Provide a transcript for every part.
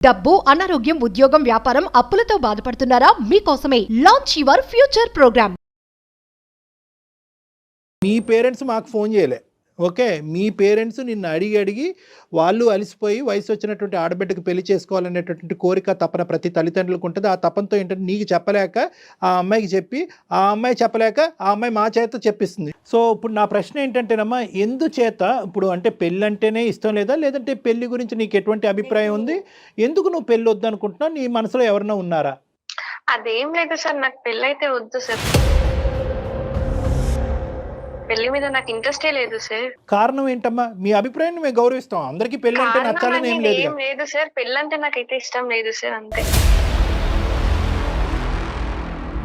డబ్బు, అనారోగ్యం, ఉద్యోగం, వ్యాపారం, అప్పులతో బాధపడుతున్నారా? మీకోసమే లాంచ్ యువర్ ఫ్యూచర్ ప్రోగ్రామ్. మీ పేరెంట్స్ మాకు ఫోన్ చేయలే. ఓకే, మీ పేరెంట్స్ నిన్ను అడిగి వాళ్ళు అలసిపోయి వయసు వచ్చినటువంటి ఆడబిడ్డకు పెళ్లి చేసుకోవాలనేటటువంటి కోరిక తపన ప్రతి తల్లిదండ్రులకు ఉంటుంది. ఆ తపనతో ఏంటంటే నీకు చెప్పలేక ఆ అమ్మాయికి చెప్పి ఆ అమ్మాయి చెప్పలేక ఆ అమ్మాయి మా చేత చెప్పిస్తుంది. సో ఇప్పుడు నా ప్రశ్న ఏంటంటేనమ్మా, ఎందుచేత ఇప్పుడు అంటే పెళ్ళి అంటేనే ఇష్టం లేదా, లేదంటే పెళ్లి గురించి నీకు ఎటువంటి అభిప్రాయం ఉంది? ఎందుకు నువ్వు పెళ్ళి వద్దు అనుకుంటున్నావు? నీ మనసులో ఎవరైనా ఉన్నారా? అదేం లేదు సార్, నాకు పెళ్ళి అయితే వద్దు సార్. పెళ్లి మీద నాకు ఇంట్రెస్టే లేదు సార్. కారణం ఏంటమ్మా? మీ అభిప్రాయాన్ని మేము గౌరవిస్తాం. అందరికీ పెళ్లి అంటే నచ్చాలని ఏం లేదు. ఏం లేదు సార్, పెళ్ళంటే నాకైతే ఇష్టం లేదు సార్, అంతే.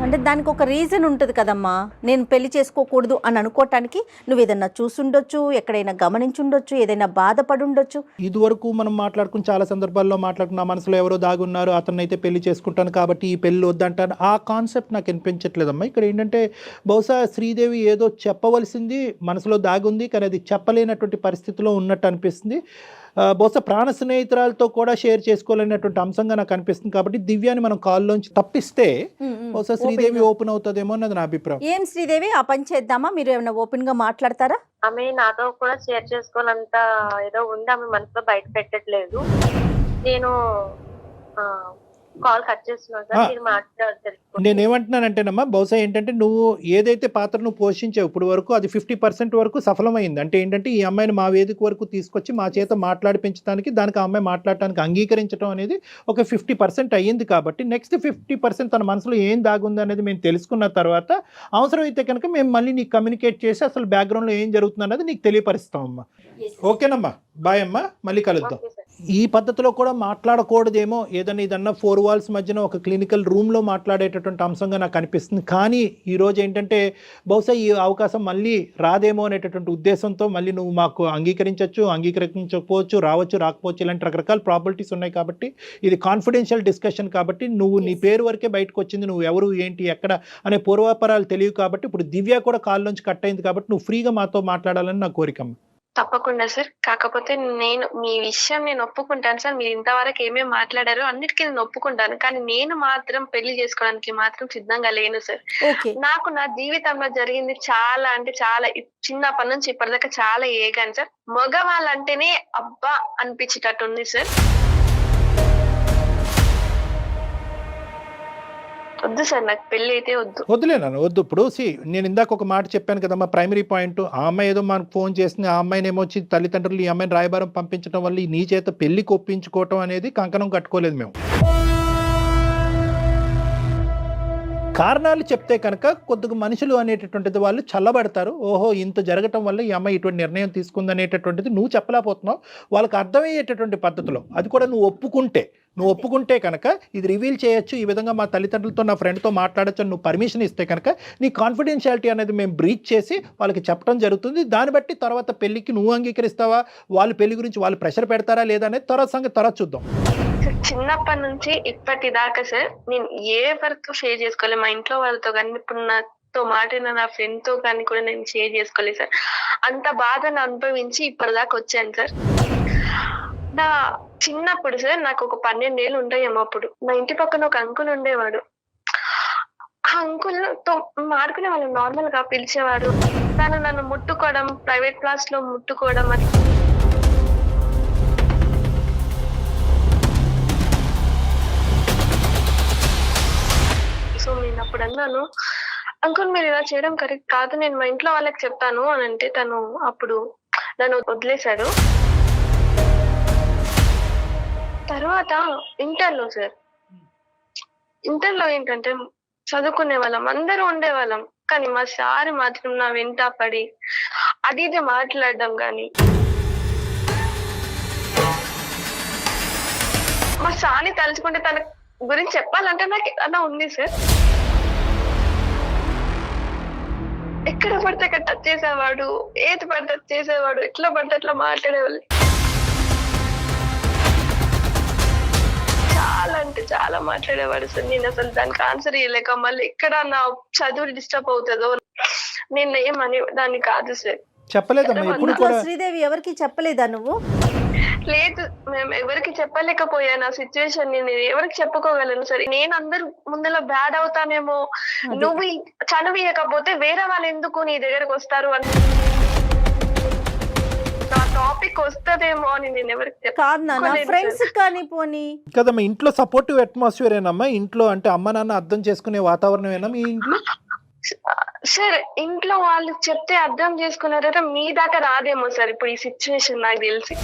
అంటే దానికి ఒక రీజన్ ఉంటుంది కదమ్మా. నేను పెళ్లి చేసుకోకూడదు అని అనుకోవటానికి నువ్వు ఏదైనా చూసుండొచ్చు, ఎక్కడైనా గమనించుండొచ్చు, ఏదైనా బాధపడి ఉండొచ్చు. ఇదివరకు మనం మాట్లాడుకుని చాలా సందర్భాల్లో మాట్లాడుకున్న మనసులో ఎవరో దాగున్నారు, అతన్ని అయితే పెళ్లి చేసుకుంటాను కాబట్టి ఈ పెళ్లి వద్దంటాను. ఆ కాన్సెప్ట్ నాకు వినిపించట్లేదమ్మా. ఇక్కడ ఏంటంటే బహుశా శ్రీదేవి ఏదో చెప్పవలసింది మనసులో దాగుంది, కానీ అది చెప్పలేనటువంటి పరిస్థితిలో ఉన్నట్టు అనిపిస్తుంది. బహుశా ప్రాణ స్నేహితురాలతో కూడా షేర్ చేసుకోలేనటువంటి అంశంగా నాకు అనిపిస్తుంది. కాబట్టి దివ్యాని మనం కాల్లోంచి తప్పిస్తే బహుశా శ్రీదేవి ఓపెన్ అవుతుందేమో అన్నది నా అభిప్రాయం. ఏం శ్రీదేవి, ఆ పని చేద్దామా? మీరు ఏమైనా ఓపెన్ గా మాట్లాడతారా? ఆమె నాతో కూడా షేర్ చేసుకోవాలంత ఏదో ఉంది, ఆమె మనసులో బయట పెట్టట్లేదు. నేను కాల్ కట్ చేస్తున్నాను సార్, మీరు మాట్లాడతారు. నేనేమంటున్నానంటేనమ్మా, బహుశా ఏంటంటే నువ్వు ఏదైతే పాత్రను పోషించావు ఇప్పుడు వరకు అది 50% వరకు సఫలమైంది. అంటే ఏంటంటే ఈ అమ్మాయిని మా వేదిక వరకు తీసుకొచ్చి మా చేత మాట్లాడిపించడానికి, దానికి ఆ అమ్మాయి మాట్లాడటానికి అంగీకరించడం అనేది ఒక 50% అయ్యింది. కాబట్టి నెక్స్ట్ 50% తన మనసులో ఏం దాగుంది అనేది మేము తెలుసుకున్న తర్వాత అవసరమైతే కనుక మేము మళ్ళీ నీకు కమ్యూనికేట్ చేసి అసలు బ్యాక్గ్రౌండ్లో ఏం జరుగుతుంది అనేది నీకు తెలియపరుస్తామమ్మా. ఓకేనమ్మా, బాయ్ అమ్మా, మళ్ళీ కలుద్దాం. ఈ పద్ధతిలో కూడా మాట్లాడకూడదేమో, ఏదన్నా 4 వాల్స్ మధ్యన ఒక క్లినికల్ రూమ్లో మాట్లాడేటటువంటి అంశంగా నాకు అనిపిస్తుంది. కానీ ఈరోజు ఏంటంటే బహుశా ఈ అవకాశం మళ్ళీ రాదేమో అనేటటువంటి ఉద్దేశంతో మళ్ళీ నువ్వు మాకు అంగీకరించకపోవచ్చు, రావచ్చు, రాకపోవచ్చు, ఇలాంటి రకరకాల ప్రాబిలిటీస్ ఉన్నాయి. కాబట్టి ఇది కాన్ఫిడెన్షియల్ డిస్కషన్. కాబట్టి నువ్వు నీ పేరు వరకే బయటకు వచ్చింది, నువ్వు ఎవరు ఏంటి ఎక్కడ అనే పూర్వాపరాలు తెలియవు. కాబట్టి ఇప్పుడు దివ్య కూడా కాల్ నుంచి కట్ అయింది. కాబట్టి నువ్వు ఫ్రీగా మాతో మాట్లాడాలని నా కోరికమ్మ. తప్పకుండా సార్, కాకపోతే నేను మీ విషయం నేను ఒప్పుకుంటాను సార్. మీరు ఇంతవరకు ఏమేమి మాట్లాడారో అన్నిటికీ నేను ఒప్పుకుంటాను, కానీ నేను మాత్రం పెళ్లి చేసుకోవడానికి మాత్రం సిద్ధంగా లేను సార్. నాకు నా జీవితంలో జరిగింది చాలా అంటే చాలా, చిన్నప్పటి నుంచి ఇప్పటిదాకా చాలా ఏగాను సార్. మగవాళ్ళంటేనే అబ్బా అనిపించేటట్టు ఉంది సార్. వద్దు సార్, నాకు పెళ్లి అయితే వద్దు. వద్దులేనా? వద్దు. ఇప్పుడు నేను ఇందాక ఒక మాట చెప్పాను కదమ్మా, ప్రైమరీ పాయింట్. ఆ అమ్మాయి ఏదో మనకు ఫోన్ చేసింది, ఆ అమ్మాయిని ఏమొచ్చి తల్లిదండ్రులు ఈ అమ్మాయిని రాయబారం పంపించడం వల్ల నీ చేత పెళ్లికి ఒప్పించుకోవటం అనేది కంకణం కట్టుకోలేదు మేము. కారణాలు చెప్తే కనుక కొద్దిగా మనుషులు అనేటటువంటిది వాళ్ళు చల్లబడతారు. ఓహో, ఇంత జరగటం వల్ల ఈ అమ్మాయి ఇటువంటి నిర్ణయం తీసుకుంది అనేటటువంటిది నువ్వు చెప్పలేకపోతున్నావు. వాళ్ళకి అర్థమయ్యేటటువంటి పద్ధతిలో అది కూడా నువ్వు ఒప్పుకుంటే కనుక ఇది రివీల్ చేయొచ్చు, ఈ విధంగా మా తల్లిదండ్రులతో నా ఫ్రెండ్తో మాట్లాడచ్చు అని నువ్వు పర్మిషన్ ఇస్తే కనుక నీ కాన్ఫిడెన్షియాలిటీ అనేది మేము బ్రీచ్ చేసి వాళ్ళకి చెప్పడం జరుగుతుంది. దాన్ని బట్టి తర్వాత పెళ్లికి నువ్వు అంగీకరిస్తావా, వాళ్ళు పెళ్లి గురించి వాళ్ళు ప్రెషర్ పెడతారా లేదా అనేది తర్వాత సంగతి తర్వాత చూద్దాం. చిన్నప్పటి నుంచి ఇప్పటిదాకా సార్ నేను ఏ ఎవరితో షేర్ చేసుకోలేదు, మా ఇంట్లో వాళ్ళతో కానీ, ఇప్పుడు నాతో మాట్లాడిన నా ఫ్రెండ్ తో కానీ కూడా నేను షేర్ చేసుకోలేదు సార్. అంత బాధను అనుభవించి ఇప్పటిదాకా వచ్చాను సార్. నా చిన్నప్పుడు సార్ నాకు ఒక 12 ఏళ్ళు ఉంటాయేమో. అప్పుడు నా ఇంటి పక్కన ఒక అంకుల్ ఉండేవాడు. ఆ అంకుల్ తో మాడుకునే వాళ్ళు, నార్మల్ గా పిలిచేవాడు. తను నన్ను ముట్టుకోవడం, ప్రైవేట్ క్లాస్ లో ముట్టుకోవడం అని. సో నేను అప్పుడు అన్నాను, అంకుల్ మీరు ఇలా చేయడం కరెక్ట్ కాదు, నేను మా ఇంట్లో వాళ్ళకి చెప్తాను అని అంటే తను అప్పుడు నన్ను వదిలేశాడు. తర్వాత ఇంటర్లో ఏంటంటే చదువుకునే వాళ్ళం, అందరూ ఉండేవాళ్ళం, కానీ మా సార్ మాత్రం నా వెంట పడి అది ఇది మాట్లాడడం కానీ, మా సార్ని తలుచుకుంటే తన గురించి చెప్పాలంటే నాకు ఏదన్నా ఉంది సార్. ఎక్కడ పడితే అక్కడ టచ్ చేసేవాడు, ఏది పడితే చేసేవాడు, ఎట్లా పడితే అట్లా మాట్లాడేవాళ్ళు. చాలా అంటే చాలా మాట్లాడేవాడు సార్. నేను అసలు దానికి ఆన్సర్ ఇవ్వలేక మళ్ళీ ఎక్కడ నా చదువు డిస్టర్బ్ అవుతుందో నేను ఏమని దాన్ని కాదు సార్. చెప్పలేదమ్మా ఎప్పుడు కూడా. శ్రీదేవి ఎవరికి చెప్పలేదా నువ్వు? లేదు, మేము ఎవరికి చెప్పలేకపోయాను ఆ సిచ్యువేషన్. నేను ఎవరికి చెప్పుకోగలను సరే, నేను అందరు ముందర బ్యాడ్ అవుతానేమో, అది. నువ్వు చనువియకపోతే వేరే వాళ్ళు ఎందుకు నీ దగ్గరకు వస్తారు అని నా టాపిక్ వస్తదేమో అని నేను ఎవరికి కాదు నాన్న, ఫ్రెండ్స్ కానీ పోనీ కదమ్మా, ఇంట్లో సపోర్టివ్ అట్మాస్ఫియర్ ఏనమ్మా? ఇంట్లో అంటే అమ్మ నాన్న అర్థం చేసుకునే వాతావరణమేనా మీ ఇంట్లో? సార్ ఇంట్లో వాళ్ళు చెప్తే అర్థం చేసుకున్నారా, మీ దాకా రాదేమో సార్ ఇప్పుడు ఈ సిచ్యువేషన్ నాకు తెలిసి.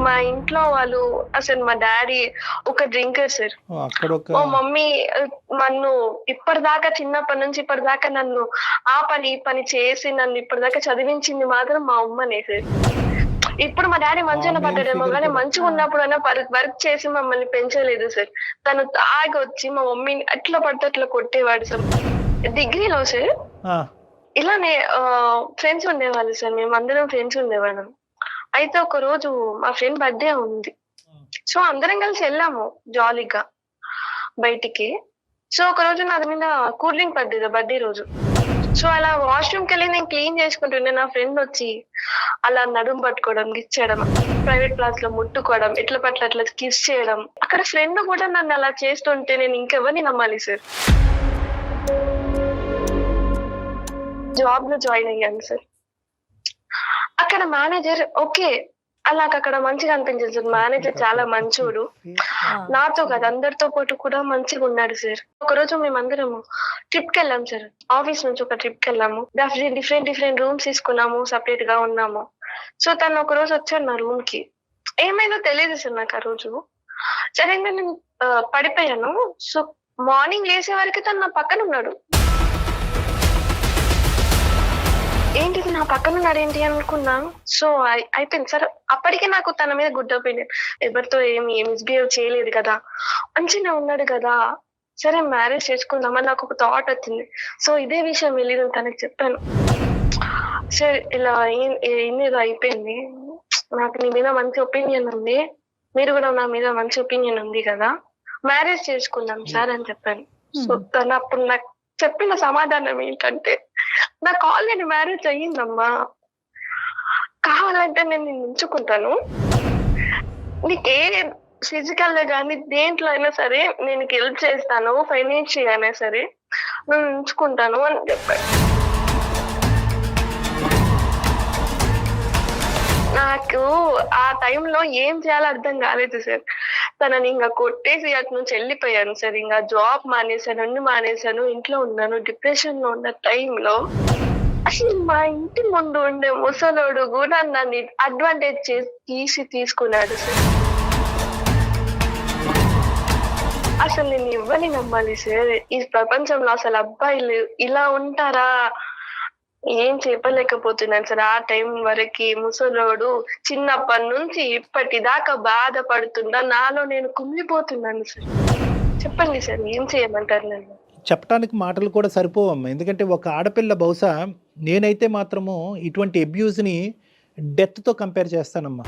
మా ఇంట్లో వాళ్ళు అసలు, మా డాడీ ఒక డ్రింకర్ సార్, అక్కడ ఒక మా మమ్మీ నన్ను ఇప్పటిదాకా చిన్నప్పటి నుంచి ఇప్పటిదాకా నన్ను ఆ పని ఈ పని చేసి నన్ను ఇప్పటిదాకా చదివించింది మాత్రం మా అమ్మనే సార్. ఇప్పుడు మా డాడీ మంచిగా పడ్డాడేమో కానీ మంచిగా ఉన్నప్పుడైనా వర్క్ చేసి మమ్మల్ని పెంచలేదు సార్. తను తాగి వచ్చి మా మమ్మీని అట్లా పడితే అట్లా కొట్టేవాడు సార్. డిగ్రీలో సార్ ఇలానే ఫ్రెండ్స్ ఉండేవాళ్ళు సార్, మేము అందరం ఫ్రెండ్స్ ఉండేవాళ్ళం. అయితే ఒక రోజు మా ఫ్రెండ్ బర్త్డే ఉంది, సో అందరం కలిసి వెళ్ళాము జాలీగా బయటికి. సో ఒక రోజు నా మీద కూల్ డ్రింక్ పడ్డది బర్త్డే రోజు. సో అలా వాష్రూమ్ కి వెళ్ళి నేను క్లీన్ చేసుకుంటుండే, నా ఫ్రెండ్ వచ్చి అలా నడుము పట్టుకోవడం, గిచ్చడం, ప్రైవేట్ క్లాస్ లో ముట్టుకోవడం, ఎట్ల పట్ల అట్లా కిస్ చేయడం. అక్కడ ఫ్రెండ్ కూడా నన్ను అలా చేస్తుంటే నేను ఇంకెవరిని నమ్మాలి సార్? జాబ్ లో జాయిన్ అయ్యాను సార్. అక్కడ మేనేజర్ ఓకే, అలా అక్కడ మంచిగా అనిపించింది సార్. మేనేజర్ చాలా మంచోడు, నాతో కదా అందరితో పాటు కూడా మంచిగా ఉన్నాడు సార్. ఒక రోజు మేమందరం ట్రిప్ కి వెళ్ళాం సార్, ఆఫీస్ నుంచి ఒక ట్రిప్ కి వెళ్ళాము. డిఫరెంట్ రూమ్స్ తీసుకున్నాము, సపరేట్ గా ఉన్నాము. సో తను ఒక రోజు వచ్చాడు నా రూమ్ కి, ఏమైందో తెలియదు సార్ నాకు ఆ రోజు. సరే నేను పడిపోయాను. సో మార్నింగ్ లేసే వరకు తను నా పక్కన ఉన్నాడు. ఏంటిది నా పక్కన ఉన్నాడు ఏంటి అనుకున్నాను. సో అయిపోయింది సార్. అప్పటికే నాకు తన మీద గుడ్ ఒపీనియన్, ఎవరితో ఏమి మిస్బిహేవ్ చేయలేదు కదా, మంచిగా ఉన్నాడు కదా, సరే మ్యారేజ్ చేసుకుందామని నాకు ఒక థాట్ వచ్చింది. సో ఇదే విషయం వెళ్ళి నేను తనకి చెప్పాను, సరే ఇలా ఏదో అయిపోయింది, నాకు నీ మీద మంచి ఒపీనియన్ ఉంది, మీరు కూడా నా మీద మంచి ఒపీనియన్ ఉంది కదా, మ్యారేజ్ చేసుకుందాం సార్ అని చెప్పాను. సో తను అప్పుడు నాకు చెప్పిన సమాధానం ఏంటంటే, నాకు ఆల్రెడీ మ్యారేజ్ అయ్యిందమ్మా, కావాలంటే నేను నిన్ను ఉంచుకుంటాను, నీకే ఫిజికల్ గా కానీ దేంట్లో అయినా సరే నేను హెల్ప్ చేస్తాను, ఫైనాన్షియల్ అయినా సరే నేను ఉంచుకుంటాను అని చెప్పాడు. నాకు ఆ టైంలో ఏం చేయాలో అర్థం కాలేదు సార్. తనని ఇంకా కొట్టేసి అటు నుంచి వెళ్ళిపోయాను సార్. ఇంకా జాబ్ మానేశాను, అన్ని మానేశాను, ఇంట్లో ఉన్నాను. డిప్రెషన్ లో ఉన్న టైంలో అసలు మా ఇంటి ముందు ఉండే ముసలోడు కూడా నన్ను అడ్వాంటేజ్ చేసి తీసుకున్నాడు సార్. అసలు నేను ఇవ్వని నమ్మాలి సార్, ఈ ప్రపంచంలో అసలు అబ్బాయిలు ఇలా ఉంటారా, ఏం చెప్పలేకపోతున్నాను సార్. ఆ టైం వరకు ముసలోడు చిన్నప్పటి నుంచి ఇప్పటిదాకా బాధపడుతున్నా, నాలో నేను కుమిలిపోతున్నాను సార్. చెప్పండి సార్, ఏం చేయమంటారు నన్ను? చెప్పడానికి మాటలు కూడా సరిపోవమ్మా. ఎందుకంటే ఒక ఆడపిల్ల బహుశా, నేనైతే మాత్రము ఇటువంటి అబ్యూజ్ని డెత్తో కంపేర్ చేస్తానమ్మా.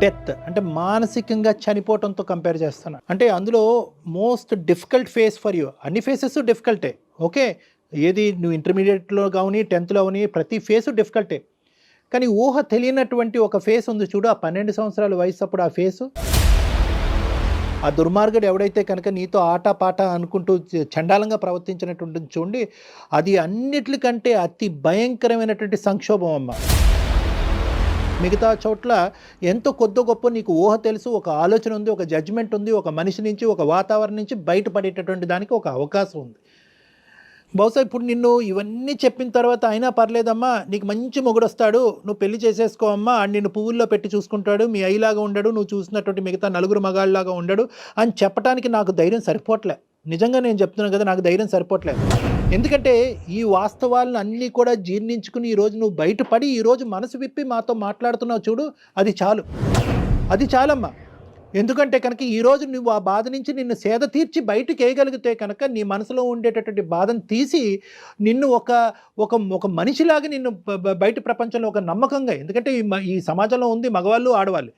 డెత్ అంటే మానసికంగా చనిపోవటంతో కంపేర్ చేస్తాను. అంటే అందులో most difficult face for you. అన్ని ఫేసెస్ డిఫికల్టే, ఓకే, ఏది నువ్వు ఇంటర్మీడియట్లో కానీ 10th కానీ ప్రతి ఫేసు డిఫికల్టే. కానీ ఊహ తెలియనటువంటి ఒక ఫేస్ ఉంది చూడు, ఆ 12 సంవత్సరాల వయసు అప్పుడు ఆ ఫేసు, ఆ దుర్మార్గుడు ఎవడైతే కనుక నీతో ఆట పాట అనుకుంటూ చండాలంగా ప్రవర్తించినటువంటి చూడండి, అది అన్నిటికంటే అతి భయంకరమైనటువంటి సంక్షోభం అమ్మ. మిగతా చోట్ల ఎంతో కొద్ది గొప్ప నీకు ఊహ తెలుసు, ఒక ఆలోచన ఉంది, ఒక జడ్జిమెంట్ ఉంది, ఒక మనిషి నుంచి ఒక వాతావరణం నుంచి బయటపడేటటువంటి దానికి ఒక అవకాశం ఉంది. బహుశా ఇప్పుడు నిన్ను ఇవన్నీ చెప్పిన తర్వాత అయినా పర్లేదమ్మా, నీకు మంచి మొగుడు వస్తాడు, నువ్వు పెళ్లి చేసేసుకో అమ్మా, అని నిన్ను పువ్వుల్లో పెట్టి చూసుకుంటాడు, మీ అయ్యలాగా ఉండడు, నువ్వు చూసినటువంటి మిగతా నలుగురు మగాళ్ళలాగా ఉండడు అని చెప్పడానికి నాకు ధైర్యం సరిపోవట్లే. నిజంగా నేను చెప్తున్నాను కదా, నాకు ధైర్యం సరిపోవట్లేదు. ఎందుకంటే ఈ వాస్తవాలను అన్నీ కూడా జీర్ణించుకుని ఈరోజు నువ్వు బయటపడి ఈరోజు మనసు విప్పి మాతో మాట్లాడుతున్నావు చూడు, అది చాలు, అది చాలమ్మా. ఎందుకంటే కనుక ఈరోజు నువ్వు ఆ బాధ నుంచి నిన్ను సేద తీర్చి బయటకు వేయగలిగితే కనుక నీ మనసులో ఉండేటటువంటి బాధను తీసి నిన్ను ఒక మనిషిలాగా నిన్ను బయట ప్రపంచంలో ఒక నమ్మకంగా, ఎందుకంటే ఈ సమాజంలో ఉంది మగవాళ్ళు ఆడవాళ్ళు,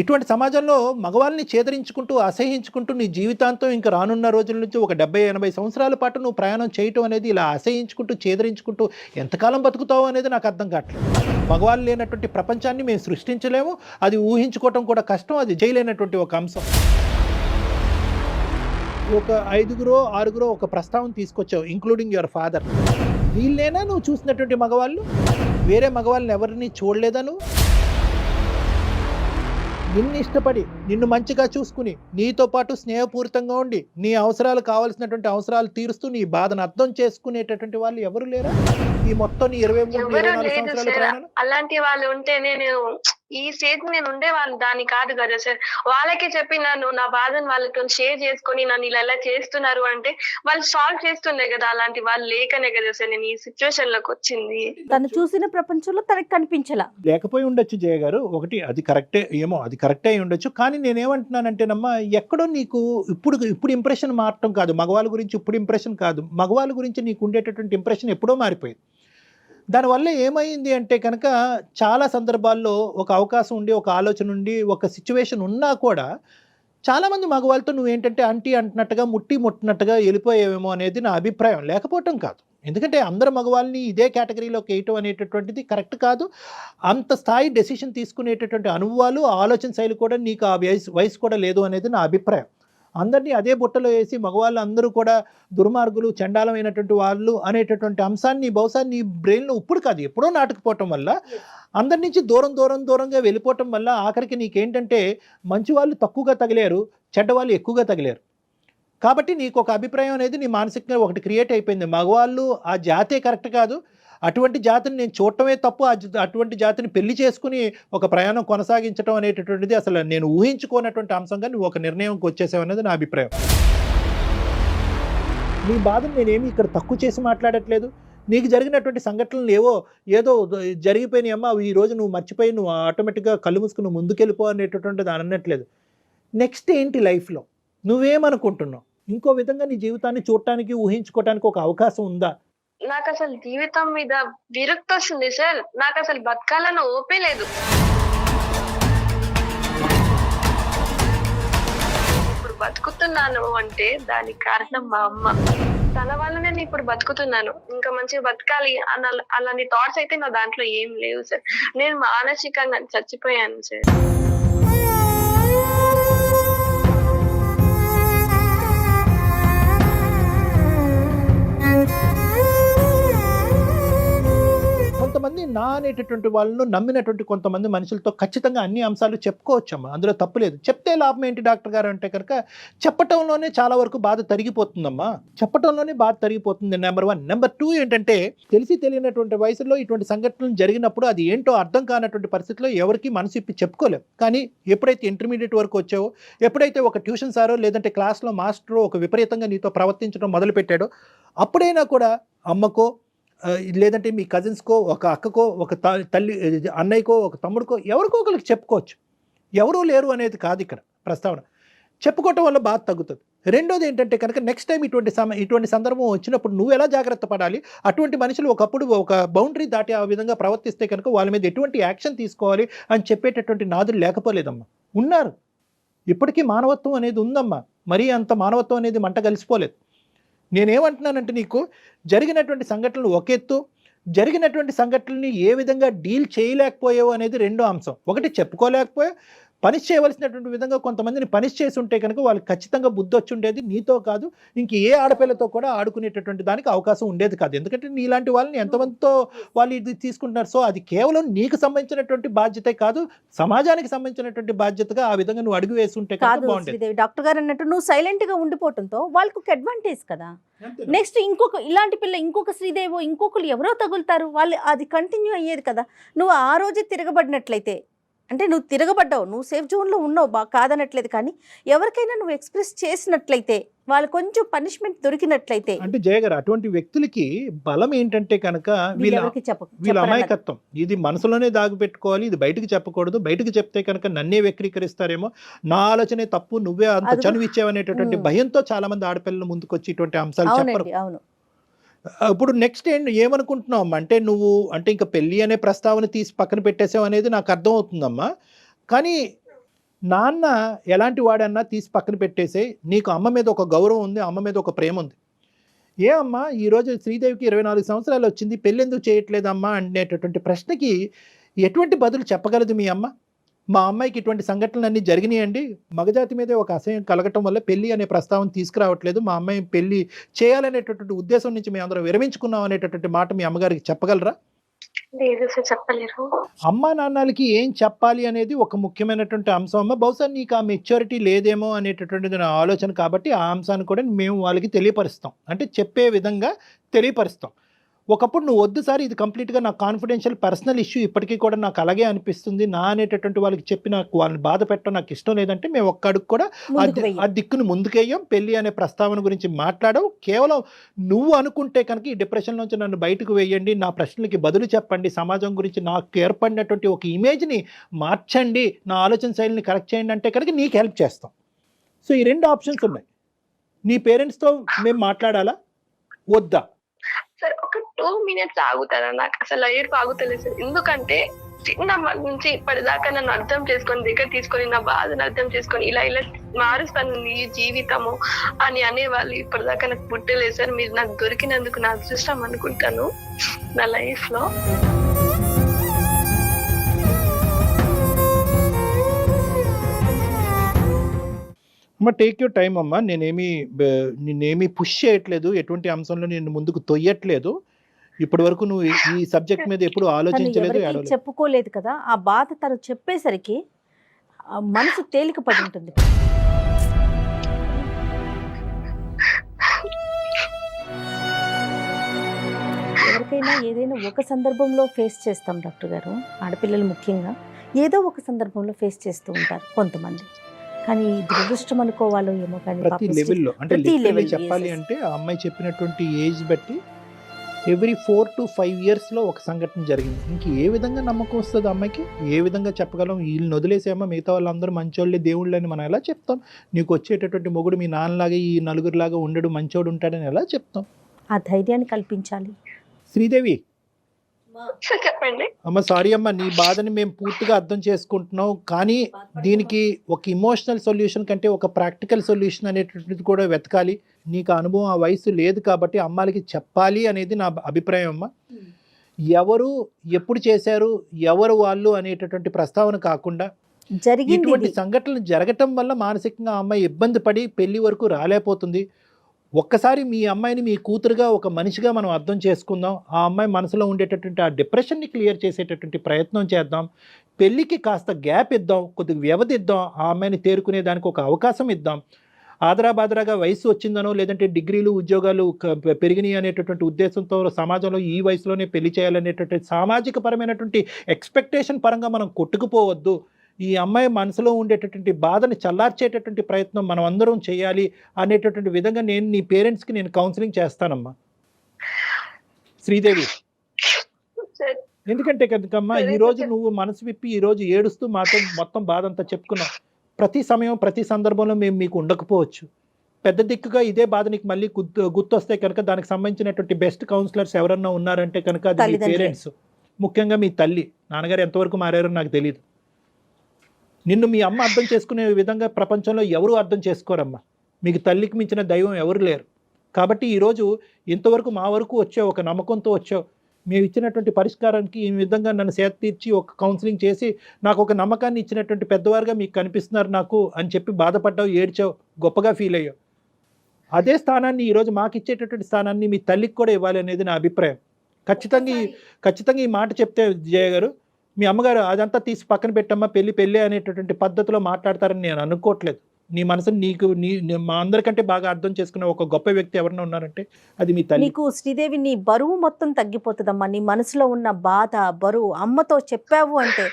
ఇటువంటి సమాజంలో మగవాళ్ళని చేదరించుకుంటూ అసహించుకుంటూ నీ జీవితాంతం ఇంకా రానున్న రోజుల నుంచి ఒక 70-80 సంవత్సరాల పాటు నువ్వు ప్రయాణం చేయటం అనేది ఇలా అసహించుకుంటూ చేదరించుకుంటూ ఎంతకాలం బతుకుతావు అనేది నాకు అర్థం కావట్లేదు. మగవాళ్ళు లేనటువంటి ప్రపంచాన్ని మేము సృష్టించలేము, అది ఊహించుకోవటం కూడా కష్టం, అది చేయలేనటువంటి ఒక అంశం. ఒక 5-6 ఒక ప్రస్తావన తీసుకొచ్చావు, ఇంక్లూడింగ్ యువర్ ఫాదర్. వీళ్ళేనా నువ్వు చూసినటువంటి మగవాళ్ళు? వేరే మగవాళ్ళని ఎవరిని చూడలేదా నువ్వు? నిన్ను ఇష్టపడి నిన్ను మంచిగా చూసుకుని నీతో పాటు స్నేహపూరితంగా ఉండి నీ అవసరాలు కావాల్సినటువంటి అవసరాలు తీరుస్తూ నీ బాధను అర్థం చేసుకునేటటువంటి వాళ్ళు ఎవరు లేరా ఈ మొత్తం నీ 23-24 సంవత్సరాల ప్రయాణం? అలాంటి వాళ్ళు ఉంటేనే నేను ఈ స్టేజ్ నేను ఉండేవాళ్ళు దాన్ని కాదు కదా సార్. వాళ్ళకి చెప్పి నన్ను నా బాధను వాళ్ళతో షేర్ చేసుకొని నన్ను ఇలా చేస్తున్నారు అంటే వాళ్ళు సాల్వ్ చేస్తుండే కదా. అలాంటి వాళ్ళు లేకనే కదా సార్ నేను ఈ సిచ్యువేషన్ లోకి వచ్చింది. తను చూసిన ప్రపంచంలో తనకి కనిపించలా. లేకపోయి ఉండొచ్చు జయ గారు, ఒకటి అది కరెక్టే ఏమో, అది కరెక్టే అయి ఉండొచ్చు. కానీ నేనేమంటున్నానంటేనమ్మా, ఎక్కడో నీకు ఇప్పుడు ఇంప్రెషన్ మారటం కాదు, మగవాళ్ళ గురించి ఇప్పుడు ఇంప్రెషన్ కాదు, మగవాళ్ళ గురించి నీకు ఉండేటటువంటి ఇంప్రెషన్ ఎప్పుడో మారిపోయింది. దానివల్ల ఏమైంది అంటే కనుక చాలా సందర్భాల్లో ఒక అవకాశం ఉండి ఒక ఆలోచన ఉండి ఒక సిచ్యువేషన్ ఉన్నా కూడా చాలామంది మగవాళ్ళతో నువ్వేంటంటే అంటున్నట్టుగా ముట్టినట్టుగా వెళ్ళిపోయేవేమో అనేది నా అభిప్రాయం. లేకపోవటం కాదు, ఎందుకంటే అందరు మగవాళ్ళని ఇదే కేటగిరీలోకి వేయటం అనేటటువంటిది కరెక్ట్ కాదు. అంత స్థాయి డెసిషన్ తీసుకునేటటువంటి అనుభవాలు ఆలోచన శైలి కూడా నీకు ఆ వయసు కూడా లేదు అనేది నా అభిప్రాయం. అందరినీ అదే బుట్టలో వేసి మగవాళ్ళు అందరూ కూడా దుర్మార్గులు చండాలమైనటువంటి వాళ్ళు అనేటటువంటి అంశాన్ని బహుశా నీ బ్రెయిన్లో ఇప్పుడు కాదు ఎప్పుడో నాటుకుపోవటం వల్ల అందరి నుంచి దూరంగా వెళ్ళిపోవటం వల్ల ఆఖరికి నీకేంటంటే మంచి వాళ్ళు తక్కువగా తగిలారు, చెడ్డవాళ్ళు ఎక్కువగా తగిలారు. కాబట్టి నీకు ఒక అభిప్రాయం అనేది నీ మానసికంగా ఒకటి క్రియేట్ అయిపోయింది. మగవాళ్ళు ఆ జాతే కరెక్ట్ కాదు, అటువంటి జాతిని నేను చూడటమే తప్పు, అటువంటి జాతిని పెళ్లి చేసుకుని ఒక ప్రయాణం కొనసాగించడం అనేటటువంటిది అసలు నేను ఊహించుకోనటువంటి అంశంగా నువ్వు ఒక నిర్ణయంకి వచ్చేసావు అనేది నా అభిప్రాయం. నీ బాధను నేనేమి ఇక్కడ తక్కువ చేసి మాట్లాడట్లేదు. నీకు జరిగినటువంటి సంఘటనలు ఏదో జరిగిపోయినాయమ్మా, ఈ రోజు నువ్వు మర్చిపోయి నువ్వు ఆటోమేటిక్గా కళ్ళు మూసుకుని ముందుకెళ్ళిపో అనేటటువంటిది అనట్లేదు. నెక్స్ట్ ఏంటి లైఫ్లో నువ్వేమనుకుంటున్నావు? ఇంకో విధంగా నీ జీవితాన్ని చూడటానికి ఊహించుకోవటానికి ఒక అవకాశం ఉందా? నాకు అసలు జీవితం మీద విరక్తి వస్తుంది సార్. నాకు అసలు బతకాలని ఓపే లేదు. ఇప్పుడు బతుకుతున్నాను అంటే దానికి కారణం మా అమ్మ. తన వల్లనే నేను ఇప్పుడు బతుకుతున్నాను. ఇంకా మంచిగా బతకాలి అలాంటి థాట్స్ అయితే నా దాంట్లో ఏం లేవు సార్. నేను మానసికంగా చచ్చిపోయాను సార్. కొంతమంది నా అనేటటువంటి వాళ్ళను నమ్మినటువంటి కొంతమంది మనుషులతో ఖచ్చితంగా అన్ని అంశాలు చెప్పుకోవచ్చమ్మా, అందులో తప్పులేదు. చెప్తే లాభం ఏంటి డాక్టర్ గారు అంటే కనుక చెప్పటంలోనే చాలా వరకు బాధ తరిగిపోతుందమ్మా, చెప్పటంలోనే బాధ తరిగిపోతుంది. నెంబర్ 1. నెంబర్ 2 ఏంటంటే తెలిసి తెలియనటువంటి వయసులో ఇటువంటి సంఘటనలు జరిగినప్పుడు అది ఏంటో అర్థం కానటువంటి పరిస్థితిలో ఎవరికి మనసు ఇప్పి చెప్పుకోలేము. కానీ ఎప్పుడైతే ఇంటర్మీడియట్ వరకు వచ్చావో, ఎప్పుడైతే ఒక ట్యూషన్ సారో లేదంటే క్లాస్లో మాస్టరో ఒక విపరీతంగా నీతో ప్రవర్తించడం మొదలుపెట్టాడో అప్పుడైనా కూడా అమ్మకో లేదంటే మీ కజిన్స్కో ఒక అక్కకో ఒక తల్లి అన్నయ్యకో ఒక తమ్ముడికో ఎవరికో ఒకరికి చెప్పుకోవచ్చు. ఎవరూ లేరు అనేది కాదు ఇక్కడ ప్రస్తావన. చెప్పుకోవటం వల్ల బాధ తగ్గుతుంది. రెండోది ఏంటంటే కనుక నెక్స్ట్ టైం ఇటువంటి సందర్భం వచ్చినప్పుడు నువ్వు ఎలా జాగ్రత్త పడాలి, అటువంటి మనుషులు ఒకప్పుడు ఒక బౌండరీ దాటి ఆ విధంగా ప్రవర్తిస్తే కనుక వాళ్ళ మీద ఎటువంటి యాక్షన్ తీసుకోవాలి అని చెప్పేటటువంటి నాదులు లేకపోలేదమ్మా, ఉన్నారు. ఇప్పటికీ మానవత్వం అనేది ఉందమ్మా, మరీ అంత మానవత్వం అనేది మంట కలిసిపోలేదు. నేనేమంటున్నానంటే నీకు జరిగినటువంటి సంఘటనలు ఒక ఎత్తు, జరిగినటువంటి సంఘటనల్ని ఏ విధంగా డీల్ చేయలేకపోయావు అనేది రెండో అంశం. ఒకటి చెప్పుకోలేకపోయావు, పనిష్ చేయవలసినటువంటి విధంగా కొంతమందిని పనిష్ చేసి ఉంటే కనుక వాళ్ళకి ఖచ్చితంగా బుద్ధి వచ్చి ఉండేది. నీతో కాదు ఇంక ఏ ఆడపిల్లతో కూడా ఆడుకునేటటువంటి దానికి అవకాశం ఉండేది కాదు. ఎందుకంటే నీలాంటి వాళ్ళని ఎంతమందితో వాళ్ళు ఇది తీసుకుంటున్నారు. సో అది కేవలం నీకు సంబంధించినటువంటి బాధ్యతే కాదు, సమాజానికి సంబంధించినటువంటి బాధ్యతగా ఆ విధంగా నువ్వు అడుగు వేసి ఉంటే కాదు బాగుండేది. శ్రీదేవి డాక్టర్ గారు అన్నట్టు నువ్వు సైలెంట్ గా ఉండిపోవడంతో వాళ్ళకి ఒక అడ్వాంటేజ్ కదా. నెక్స్ట్ ఇలాంటి పిల్ల ఇంకొక శ్రీదేవో ఇంకొకరు ఎవరో తగులుతారు, వాళ్ళు అది కంటిన్యూ అయ్యేది కదా. నువ్వు ఆ రోజే తిరగబడినట్లయితే, అంటే నువ్వు తిరగబడ్డావు, నువ్వు సేఫ్ జోన్లో ఉన్నావు, కాదనట్లేదు. కానీ ఎవరికైనా నువ్వు ఎక్స్ప్రెస్ చేసినట్లయితే, వాళ్ళు కొంచెం పనిష్మెంట్ దొరికినట్లయితే, అంటే జయ గారు అటువంటి వ్యక్తులకి బలం ఏంటంటే కనుక వీళ్ళ అమాయకత్వం. ఇది మనసులోనే దాగిపెట్టుకోవాలి, ఇది బయటకు చెప్పకూడదు. బయటకు చెప్తే కనుక నన్నే వక్రీకరిస్తారేమో, నా ఆలోచనే తప్పు, నువ్వే అంత చనువిచ్చావనేటటువంటి భయంతో చాలా మంది ఆడపిల్లలు ముందుకొచ్చి ఇటువంటి అంశాలు చెప్పరు. అవును. ఇప్పుడు నెక్స్ట్ ఏమనుకుంటున్నావు అంటే నువ్వు అంటే ఇంకా పెళ్ళి అనే ప్రస్తావన తీసి పక్కన పెట్టేసావు అనేది నాకు అర్థం అవుతుందమ్మా. కానీ నాన్న ఎలాంటి వాడన్నా తీసి పక్కన పెట్టేసే, నీకు అమ్మ మీద ఒక గౌరవం ఉంది, అమ్మ మీద ఒక ప్రేమ ఉంది. ఏ అమ్మ ఈరోజు శ్రీదేవికి 24 సంవత్సరాలు వచ్చింది, పెళ్ళెందుకు చేయట్లేదమ్మా అనేటటువంటి ప్రశ్నకి ఎటువంటి బదులు చెప్పగలదు మీ అమ్మ? మా అమ్మాయికి ఇటువంటి సంఘటనలన్నీ జరిగినాయండి, మగజాతి మీదే ఒక అసహ్యం కలగటం వల్ల పెళ్ళి అనే ప్రస్తావన తీసుకురావట్లేదు, మా అమ్మాయి పెళ్ళి చేయాలనేటటువంటి ఉద్దేశం నుంచి మేము అందరం విరమించుకున్నాం అనేటటువంటి మాట మీ అమ్మగారికి చెప్పగలరా? లేదు సార్, చెప్పలేరు. అమ్మా నాన్నలకి ఏం చెప్పాలి అనేది ఒక ముఖ్యమైనటువంటి అంశం అమ్మ. బహుశా నీకు ఆ మెచ్యూరిటీ లేదేమో అనేటటువంటిది నా ఆలోచన, కాబట్టి ఆ అంశాన్ని కూడా మేము వాళ్ళకి తెలియపరుస్తాం, అంటే చెప్పే విధంగా తెలియపరుస్తాం. ఒకప్పుడు నువ్వు వద్దు సార్, ఇది కంప్లీట్గా నా కాన్ఫిడెన్షియల్ పర్సనల్ ఇష్యూ, ఇప్పటికీ కూడా నాకు అలాగే అనిపిస్తుంది నా అనేటటువంటి వాళ్ళకి చెప్పి నాకు వాళ్ళని బాధ పెట్టడం నాకు ఇష్టం లేదంటే మేము ఒక్క అడుగు కూడా ఆ దిక్కును ముందుకేయం, పెళ్ళి అనే ప్రస్తావన గురించి మాట్లాడవు. కేవలం నువ్వు అనుకుంటే కనుక ఈ డిప్రెషన్ నుంచి నన్ను బయటకు వేయండి, నా ప్రశ్నలకి బదులు చెప్పండి, సమాజం గురించి నాకు ఏర్పడినటువంటి ఒక ఇమేజ్ని మార్చండి, నా ఆలోచన శైలిని కరెక్ట్ చేయండి అంటే కనుక నీకు హెల్ప్ చేస్తాం. సో ఈ 2 ఆప్షన్స్ ఉన్నాయి. నీ పేరెంట్స్తో మేము మాట్లాడాలా వద్దా? సార్ ఒక 2 minutes ఆగుతారా? నాకు అసలు ఏడుపు ఆగుతలేదు సార్. ఎందుకంటే చిన్నప్పటి నుంచి ఇప్పటిదాకా నన్ను అర్థం చేసుకొని, దగ్గర తీసుకొని, నా బాధను అర్థం చేసుకొని ఇలా మారుస్తాను నీ జీవితము అని అనేవాళ్ళు ఇప్పటిదాకా నాకు పుట్టలేదు సార్. మీరు నాకు దొరికినందుకు నా అదృష్టం అనుకుంటాను నా లైఫ్ లో. అమ్మ టేక్ యూర్ టైం అమ్మ, నేనేమి పుష్ చేయట్లేదు, ఎటువంటి అంశంలో నేను ముందుకు తొయ్యట్లేదు. ఇప్పటి వరకు నువ్వు ఈ సబ్జెక్ట్ మీద ఎప్పుడు ఆలోచించలేదు, చెప్పుకోలేదు కదా. ఆ బాధ తను చెప్పేసరికి మనసు తేలిక పడి ఉంటుంది. ఎవరికైనా ఏదైనా ఒక సందర్భంలో ఫేస్ చేస్తాం డాక్టర్ గారు, ఆడపిల్లలు ముఖ్యంగా ఏదో ఒక సందర్భంలో ఫేస్ చేస్తూ ఉంటారు కొంతమంది. కానీ దురదృష్టం అనుకోవాలో ఏమో, కానీ ప్రతి లెవెల్లో అంటే చెప్పాలి అంటే ఆ అమ్మాయి చెప్పినటువంటి ఏజ్ బట్టి ఎవ్రీ 4 to 5 yearsలో ఒక సంఘటన జరిగింది. ఇంక ఏ విధంగా నమ్మకం వస్తుంది అమ్మాయికి? ఏ విధంగా చెప్పగలం? వీళ్ళని వదిలేసేమో మిగతా వాళ్ళందరూ మంచోళ్ళే, దేవుళ్ళు అని మనం ఎలా చెప్తాం? నీకు వచ్చేటటువంటి మొగుడు మీ నాన్నలాగా ఈ నలుగురిలాగా ఉండడు, మంచోడు ఉంటాడని ఎలా చెప్తాం? ఆ ధైర్యాన్ని కల్పించాలి. శ్రీదేవి చెప్పండి అమ్మ. సారీ అమ్మ, నీ బాధని మేము పూర్తిగా అర్థం చేసుకుంటున్నాం, కానీ దీనికి ఒక ఇమోషనల్ సొల్యూషన్ కంటే ఒక ప్రాక్టికల్ సొల్యూషన్ అనేటువంటిది కూడా వెతకాలి. నీకు అనుభవం ఆ వయసు లేదు కాబట్టి అమ్మాయిలకి చెప్పాలి అనేది నా అభిప్రాయం అమ్మ. ఎవరు ఎప్పుడు చేశారు, ఎవరు వాళ్ళు అనేటటువంటి ప్రస్తావన కాకుండా ఇటువంటి సంఘటనలు జరగటం వల్ల మానసికంగా ఆ అమ్మాయి ఇబ్బంది పడి పెళ్లి వరకు రాలేకపోతుంది. ఒక్కసారి మీ అమ్మాయిని మీ కూతురుగా ఒక మనిషిగా మనం అర్థం చేసుకుందాం. ఆ అమ్మాయి మనసులో ఉండేటటువంటి ఆ డిప్రెషన్ని క్లియర్ చేసేటటువంటి ప్రయత్నం చేద్దాం. పెళ్ళికి కాస్త గ్యాప్ ఇద్దాం, కొద్దిగా వ్యవధి ఇద్దాం, ఆ అమ్మాయిని తేరుకునే దానికి ఒక అవకాశం ఇద్దాం. ఆదరాబాదరాగా వయసు వచ్చిందనో లేదంటే డిగ్రీలు ఉద్యోగాలు పెరిగినాయి అనేటటువంటి ఉద్దేశంతో సమాజంలో ఈ వయసులోనే పెళ్లి చేయాలనేటటువంటి సామాజిక పరమైనటువంటి ఎక్స్పెక్టేషన్ పరంగా మనం కొట్టుకుపోవద్దు. ఈ అమ్మాయి మనసులో ఉండేటటువంటి బాధని చల్లార్చేటటువంటి ప్రయత్నం మనం అందరం చేయాలి అనేటటువంటి విధంగా నేను నీ పేరెంట్స్కి నేను కౌన్సిలింగ్ చేస్తానమ్మా శ్రీదేవి. ఎందుకంటే కనుకమ్మా ఈరోజు నువ్వు మనసు విప్పి ఈరోజు ఏడుస్తూ మాతో మొత్తం బాధ అంతా చెప్పుకున్నావు. ప్రతి సమయం ప్రతి సందర్భంలో మేము మీకు ఉండకపోవచ్చు. పెద్ద దిక్కుగా ఇదే బాధ నీకు మళ్ళీ గుర్తొస్తే కనుక దానికి సంబంధించినటువంటి బెస్ట్ కౌన్సిలర్స్ ఎవరన్నా ఉన్నారంటే కనుక అది మీ పేరెంట్స్, ముఖ్యంగా మీ తల్లి. నాన్నగారు ఎంతవరకు మారారో నాకు తెలియదు. నిన్ను మీ అమ్మ అర్థం చేసుకునే విధంగా ప్రపంచంలో ఎవరు అర్థం చేసుకోరమ్మా. మీకు తల్లికి మించిన దైవం ఎవరు లేరు. కాబట్టి ఈరోజు ఇంతవరకు మా వరకు వచ్చావు, ఒక నమ్మకంతో వచ్చావు. మేము ఇచ్చినటువంటి పరిష్కారానికి ఈ విధంగా నన్ను సేద తీర్చి ఒక కౌన్సిలింగ్ చేసి నాకు ఒక నమ్మకాన్ని ఇచ్చినటువంటి పెద్దవారుగా మీకు కనిపిస్తున్నారు నాకు అని చెప్పి బాధపడ్డావు, ఏడ్చావు, గొప్పగా ఫీల్ అయ్యావు. అదే స్థానాన్ని ఈరోజు మాకు ఇచ్చేటటువంటి స్థానాన్ని మీ తల్లికి కూడా ఇవ్వాలి అనేది నా అభిప్రాయం. ఖచ్చితంగా ఈ మాట చెప్తే జయ గారు, మీ అమ్మగారు అదంతా తీసి పక్కన పెట్టమ్మా, పెళ్ళి అనేటటువంటి పద్ధతిలో మాట్లాడతారని నేను అనుకోవట్లేదు. నీ మనసుని మా అందరికంటే బాగా అర్థం చేసుకునే ఒక గొప్ప వ్యక్తి ఎవరైనా ఉన్నారంటే అది మీ తల్లి. నీకు శ్రీదేవి నీ బరువు మొత్తం తగ్గిపోతుందమ్మా. నీ మనసులో ఉన్న బాధ, బరువు అమ్మతో చెప్పావు అంటే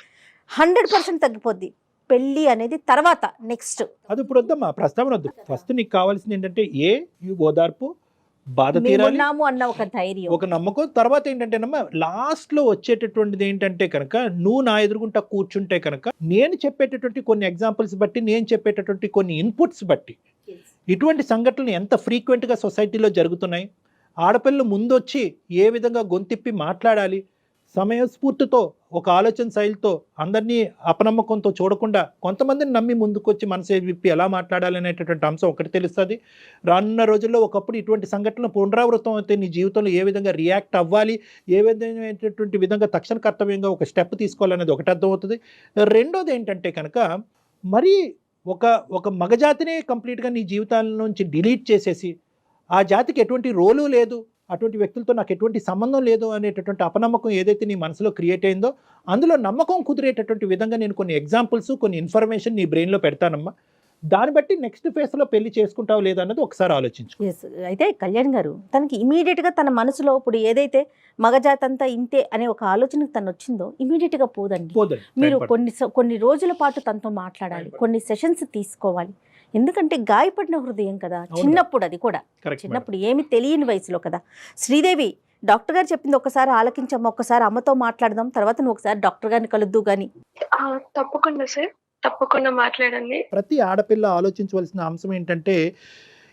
100% తగ్గిపోద్ది. పెళ్ళి అనేది తర్వాత నెక్స్ట్, అది ఇప్పుడు వద్దమ్మా, ప్రస్తావన వద్దు. ఫస్ట్ నీకు కావాల్సింది ఏంటంటే ఓదార్పు, బాధ తీరాలి అన్న ఒక ధైర్యం, ఒక నమ్మకం. తర్వాత ఏంటంటేనమ్మా లాస్ట్ లో వచ్చేటటువంటిది ఏంటంటే కనుక నువ్వు నా ఎదురుగుంటా కూర్చుంటే కనుక నేను చెప్పేటటువంటి కొన్ని ఎగ్జాంపుల్స్ బట్టి, నేను చెప్పేటటువంటి కొన్ని ఇన్పుట్స్ బట్టి ఇటువంటి సంఘటనలు ఎంత ఫ్రీక్వెంట్గా సొసైటీలో జరుగుతున్నాయి, ఆడపిల్లలు ముందొచ్చి ఏ విధంగా గొంతిప్పి మాట్లాడాలి, సమయస్ఫూర్తితో ఒక ఆలోచన శైలితో అందరినీ అపనమ్మకంతో చూడకుండా కొంతమందిని నమ్మి ముందుకొచ్చి మనసు విప్పి ఎలా మాట్లాడాలనేటటువంటి అంశం ఒకటి తెలుస్తుంది. రానున్న రోజుల్లో ఒకప్పుడు ఇటువంటి సంఘటనలు పునరావృతం అయితే నీ జీవితంలో ఏ విధంగా రియాక్ట్ అవ్వాలి, ఏ విధమైనటువంటి విధంగా తక్షణ కర్తవ్యంగా ఒక స్టెప్ తీసుకోవాలనేది ఒకటి అర్థమవుతుంది. రెండోది ఏంటంటే కనుక మరీ ఒక మగజాతినే కంప్లీట్గా నీ జీవితాల నుంచి డిలీట్ చేసేసి ఆ జాతికి ఎటువంటి రోలు లేదు, అటువంటి వ్యక్తులతో నాకు ఎటువంటి సంబంధం లేదు అనేటటువంటి అపనమ్మకం ఏదైతే నీ మనసులో క్రియేట్ అయిందో అందులో నమ్మకం కుదిరేటటువంటి విధంగా నేను కొన్ని ఎగ్జాంపుల్స్, కొన్ని ఇన్ఫర్మేషన్ నీ బ్రెయిన్లో పెడతానమ్మా. దాన్ని బట్టి నెక్స్ట్ ఫేజ్లో పెళ్లి చేసుకుంటావు లేదన్నది ఒకసారి ఆలోచించు. ఎస్, అయితే కళ్యాణ్ గారు తనకి ఇమీడియట్గా తన మనసులో ఇప్పుడు ఏదైతే మగజాతి అంతా ఇంతే అనే ఒక ఆలోచనకు తను వచ్చిందో ఇమీడియట్గా పోదండి. మీరు కొన్ని రోజుల పాటు తనతో మాట్లాడాలి, కొన్ని సెషన్స్ తీసుకోవాలి. ఎందుకంటే గాయపడిన హృదయం కదా, చిన్నప్పుడు అది కూడా చిన్నప్పుడు ఏమి తెలియని వయసులో కదా. శ్రీదేవి డాక్టర్ గారు చెప్పింది ఒకసారి ఆలకించమ్మా, ఒక్కసారి అమ్మతో మాట్లాడదాం, తర్వాత నువ్వు ఒకసారి డాక్టర్ గారిని కలుద్దు గాని. తప్పకుండా సార్, తప్పకుండా మాట్లాడండి. ప్రతి ఆడపిల్ల ఆలోచించవలసిన అంశం ఏంటంటే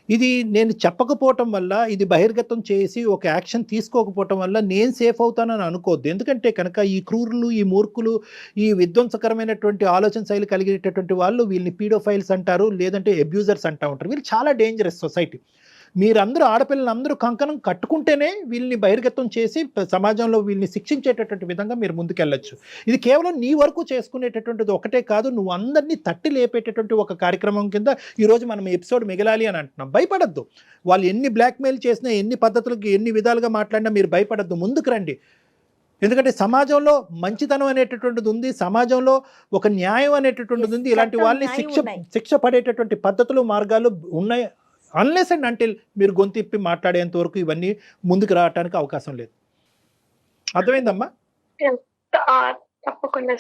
ఇది నేను చెప్పకపోవటం వల్ల, ఇది బహిర్గతం చేసి ఒక యాక్షన్ తీసుకోకపోవటం వల్ల నేను సేఫ్ అవుతానని అనుకోవద్దు. ఎందుకంటే కనుక ఈ క్రూరులు, ఈ మూర్ఖులు, ఈ విధ్వంసకరమైనటువంటి ఆలోచన శైలి కలిగేటటువంటి వాళ్ళు వీళ్ళని పీడోఫైల్స్ అంటారు, లేదంటే అబ్యూజర్స్ అంటూ ఉంటారు. వీళ్ళు చాలా డేంజరస్ సొసైటీ. మీరందరూ ఆడపిల్లలందరూ కంకణం కట్టుకుంటేనే వీళ్ళని బహిర్గతం చేసి సమాజంలో వీళ్ళని శిక్షించేటటువంటి విధంగా మీరు ముందుకెళ్ళచ్చు. ఇది కేవలం నీ వరకు చేసుకునేటటువంటిది ఒకటే కాదు, నువ్వు అందరినీ తట్టి లేపేటటువంటి ఒక కార్యక్రమం కింద ఈరోజు మనం ఎపిసోడ్ మిగలాలి అని అంటున్నాం. భయపడద్దు. వాళ్ళు ఎన్ని బ్లాక్మెయిల్ చేసినా, ఎన్ని పద్ధతులకు, ఎన్ని విధాలుగా మాట్లాడినా మీరు భయపడద్దు, ముందుకు రండి. ఎందుకంటే సమాజంలో మంచితనం అనేటటువంటిది ఉంది, సమాజంలో ఒక న్యాయం అనేటటువంటిది ఉంది. ఇలాంటి వాళ్ళని శిక్ష పడేటటువంటి పద్ధతులు, మార్గాలు ఉన్నాయి. అన్లెస్ అండ్ అంటిల్ మీరు గొంతిప్పి మాట్లాడేంత వరకు ఇవన్నీ ముందుకు రావడానికి అవకాశం లేదు. అర్థమైందమ్మా? తప్పకుండా.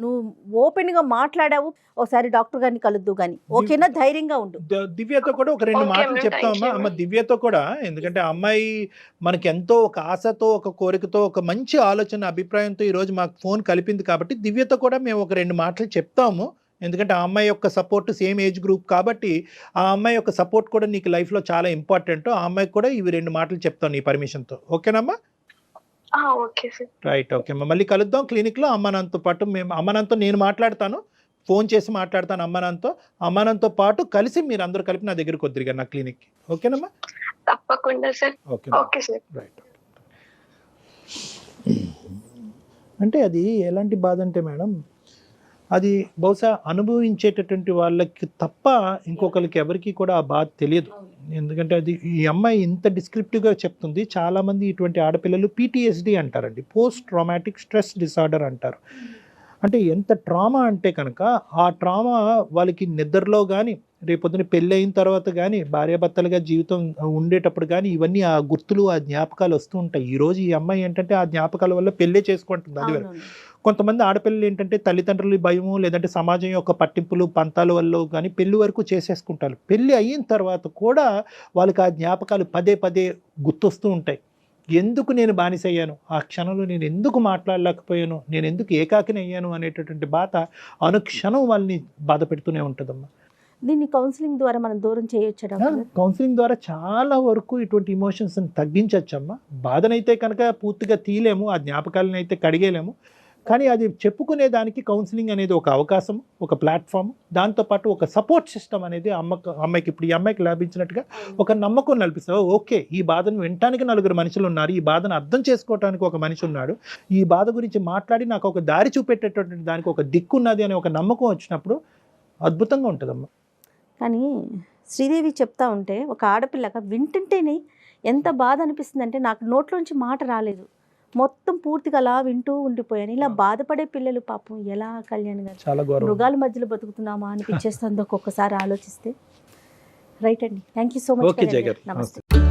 నువ్వు ఓపెన్ గా మాట్లాడావు, ఒకసారి డాక్టర్ గారిని కలుద్దు గాని, ఓకేనా? ధైర్యంగా ఉండు. దివ్యతో కూడా ఒక రెండు మాటలు చెప్తామమ్మా. అమ్మ దివ్యతో కూడా, ఎందుకంటే అమ్మాయి మనకి ఎంతో ఒక ఆశతో, ఒక కోరికతో, ఒక మంచి ఆలోచన, అభిప్రాయంతో ఈరోజు మాకు ఫోన్ కలిపింది కాబట్టి దివ్యతో కూడా మేము ఒక రెండు మాటలు చెప్తాము. ఎందుకంటే ఆ అమ్మాయి యొక్క సపోర్ట్ సేమ్ ఏజ్ గ్రూప్ కాబట్టి ఆ అమ్మాయి యొక్క సపోర్ట్ కూడా నీకు లైఫ్లో చాలా ఇంపార్టెంట్. ఆ అమ్మాయికి కూడా ఇవి రెండు మాటలు చెప్తాను నీ పర్మిషన్తో. ఓకేనమ్మా? Okay sir. రైట్, ఓకే అమ్మా. మళ్ళీ కలుద్దాం క్లినిక్లో. అమ్మానంతో పాటు అమ్మానంతో నేను మాట్లాడతాను, ఫోన్ చేసి మాట్లాడతాను అమ్మానంతో పాటు కలిసి మీరు అందరూ కలిపి నా దగ్గరికి వద్దురుగా నా క్లినిక్కి. ఓకేనమ్మా? తప్పకుండా సార్. Okay sir. రైట్. అంటే అది ఎలాంటి బాధ అంటే మేడం, అది బహుశా అనుభవించేటటువంటి వాళ్ళకి తప్ప ఇంకొకరికి ఎవరికి కూడా ఆ బాధ తెలియదు. ఎందుకంటే అది ఈ అమ్మాయి ఇంత డిస్క్రిప్టివ్గా చెప్తుంది. చాలామంది ఇటువంటి ఆడపిల్లలు PTSD అంటారండి, పోస్ట్ ట్రామాటిక్ స్ట్రెస్ డిసార్డర్ అంటారు. అంటే ఎంత ట్రామా అంటే కనుక ఆ ట్రామా వాళ్ళకి నిద్రలో కానీ, రేపొద్దున పెళ్ళి అయిన తర్వాత కానీ, భార్యాభర్తలుగా జీవితం ఉండేటప్పుడు కానీ ఇవన్నీ ఆ గుర్తులు, ఆ జ్ఞాపకాలు వస్తూ ఉంటాయి. ఈరోజు ఈ అమ్మాయి ఏంటంటే ఆ జ్ఞాపకాల వల్ల పెళ్ళే చేసుకుంటుంది. అది వరకు కొంతమంది ఆడపిల్లలు ఏంటంటే తల్లిదండ్రుల భయము, లేదంటే సమాజం యొక్క పట్టింపులు, పంతాల వల్ల కానీ పెళ్లి వరకు చేసేసుకుంటారు. పెళ్ళి అయిన తర్వాత కూడా వాళ్ళకి ఆ జ్ఞాపకాలు పదే పదే గుర్తొస్తూ ఉంటాయి. ఎందుకు నేను బానిసయ్యాను, ఆ క్షణంలో నేను ఎందుకు మాట్లాడలేకపోయాను, నేను ఎందుకు ఏకాకిని అయ్యాను అనేటటువంటి బాధ అనుక్షణం వాళ్ళని బాధ పెడుతూనే ఉంటుందమ్మా. దీన్ని కౌన్సిలింగ్ ద్వారా మనం దూరం చేయొచ్చా? కౌన్సిలింగ్ ద్వారా చాలా వరకు ఇటువంటి ఇమోషన్స్ని తగ్గించవచ్చమ్మా. బాధనైతే కనుక పూర్తిగా తీయలేము, ఆ జ్ఞాపకాలను అయితే కడిగేలేము. కానీ అది చెప్పుకునే దానికి కౌన్సిలింగ్ అనేది ఒక అవకాశం, ఒక ప్లాట్ఫామ్. దాంతోపాటు ఒక సపోర్ట్ సిస్టమ్ అనేది అమ్మాయికి ఇప్పుడు ఈ అమ్మాయికి లభించినట్టుగా ఒక నమ్మకం కల్పిస్తావు. ఓకే, ఈ బాధను వినటానికి నలుగురు మనుషులు ఉన్నారు, ఈ బాధను అర్థం చేసుకోవడానికి ఒక మనిషి ఉన్నాడు, ఈ బాధ గురించి మాట్లాడి నాకు ఒక దారి చూపెట్టేటటువంటి దానికి ఒక దిక్కు ఉన్నది అనే ఒక నమ్మకం వచ్చినప్పుడు అద్భుతంగా ఉంటుందమ్మా. కానీ శ్రీదేవి చెప్తా ఉంటే ఒక ఆడపిల్లగా వింటుంటేనే ఎంత బాధ అనిపిస్తుంది అంటే, నాకు నోట్లోంచి మాట రాలేదు, మొత్తం పూర్తిగా అలా వింటూ ఉండిపోయాను. ఇలా బాధపడే పిల్లలు పాపం ఎలా కళ్యాణ్ గారు, చాలా మృగాల మధ్యలో బతుకుతున్నామా అనిపించేస్తుంది ఒక్కొక్కసారి ఆలోచిస్తే. రైట్ అండి, thank you so much. Okay Jaya గారు, నమస్తే.